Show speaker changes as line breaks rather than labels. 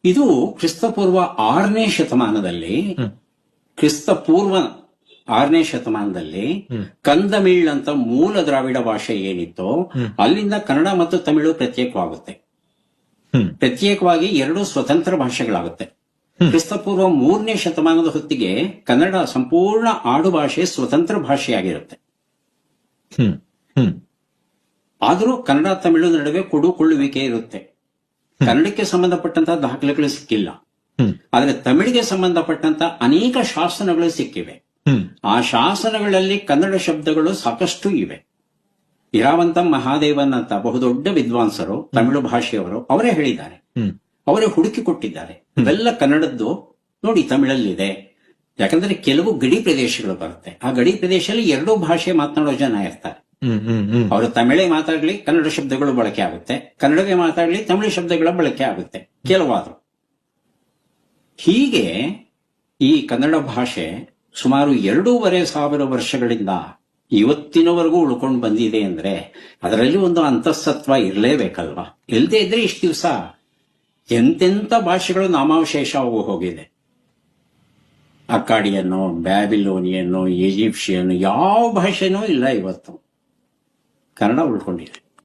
ಇದು ಕ್ರಿಸ್ತಪೂರ್ವ 6ನೇ ಶತಮಾನದಲ್ಲಿ ಕ್ರಿಸ್ತಪೂರ್ವ 6ನೇ ಶತಮಾನದಲ್ಲಿ ಕಂದಮಿಳ್ ಅಂತ ಮೂಲ ದ್ರಾವಿಡ ಭಾಷೆ ಏನಿತ್ತೋ ಅಲ್ಲಿಂದ ಕನ್ನಡ ಮತ್ತು ತಮಿಳು ಪ್ರತ್ಯೇಕವಾಗುತ್ತೆ. ಪ್ರತ್ಯೇಕವಾಗಿ 2 ಸ್ವತಂತ್ರ ಭಾಷೆಗಳಾಗುತ್ತೆ. ಕ್ರಿಸ್ತಪೂರ್ವ 3ನೇ ಶತಮಾನದ ಹೊತ್ತಿಗೆ ಕನ್ನಡ ಸಂಪೂರ್ಣ ಆಡು ಭಾಷೆ ಸ್ವತಂತ್ರ ಭಾಷೆಯಾಗಿರುತ್ತೆ. ಆದರೂ ಕನ್ನಡ ತಮಿಳು ನಡುವೆ ಕೊಡುಕೊಳ್ಳುವಿಕೆ ಇರುತ್ತೆ. ಕನ್ನಡಕ್ಕೆ ಸಂಬಂಧಪಟ್ಟಂತಹ ದಾಖಲೆಗಳು ಸಿಕ್ಕಿಲ್ಲ, ಆದ್ರೆ ತಮಿಳಿಗೆ ಸಂಬಂಧಪಟ್ಟಂತ ಅನೇಕ ಶಾಸನಗಳು ಸಿಕ್ಕಿವೆ. ಆ ಶಾಸನಗಳಲ್ಲಿ ಕನ್ನಡ ಶಬ್ದಗಳು ಸಾಕಷ್ಟು ಇವೆ. ಇರಾವಂತ ಮಹಾದೇವನ್ ಅಂತ ಬಹುದೊಡ್ಡ ವಿದ್ವಾಂಸರು, ತಮಿಳು ಭಾಷೆಯವರು, ಅವರೇ ಹೇಳಿದ್ದಾರೆ, ಅವರೇ ಹುಡುಕಿ ಕೊಟ್ಟಿದ್ದಾರೆ. ಇವೆಲ್ಲ ಕನ್ನಡದ್ದು ನೋಡಿ ತಮಿಳಲ್ಲಿದೆ. ಯಾಕಂದ್ರೆ ಕೆಲವು ಗಡಿ ಪ್ರದೇಶಗಳು ಬರುತ್ತೆ. ಆ ಗಡಿ ಪ್ರದೇಶದಲ್ಲಿ 2 ಭಾಷೆ ಮಾತನಾಡೋ ಜನ ಇರ್ತಾರೆ. ಅವರು ತಮಿಳೇ ಮಾತಾಡ್ಲಿ ಕನ್ನಡ ಶಬ್ದಗಳು ಬಳಕೆ ಆಗುತ್ತೆ, ಕನ್ನಡವೇ ಮಾತಾಡ್ಲಿ ತಮಿಳು ಶಬ್ದಗಳ ಬಳಕೆ ಆಗುತ್ತೆ ಕೆಲವಾದ್ರು. ಹೀಗೆ ಈ ಕನ್ನಡ ಭಾಷೆ ಸುಮಾರು 2,500 ವರ್ಷಗಳಿಂದ ಇವತ್ತಿನವರೆಗೂ ಉಳ್ಕೊಂಡು ಬಂದಿದೆ ಅಂದ್ರೆ ಅದರಲ್ಲಿ ಒಂದು ಅಂತಃಸತ್ವ ಇರಲೇಬೇಕಲ್ವಾ? ಇಲ್ಲದೆ ಇದ್ರೆ ಇಷ್ಟು ದಿವಸ ಎಂತೆಂಥ ಭಾಷೆಗಳು ನಾಮಾವಶೇಷ ಹೋಗಿದೆ. ಅಕ್ಕಾಡಿಯನ್ನು, ಬ್ಯಾಬಿಲೋನಿಯನ್ನು, ಈಜಿಪ್ಷಿಯನ್ ಯಾವ ಭಾಷೆನೂ ಇಲ್ಲ. ಇವತ್ತು ಕನ್ನಡ ಉಳ್ಕೊಂಡಿದೆ.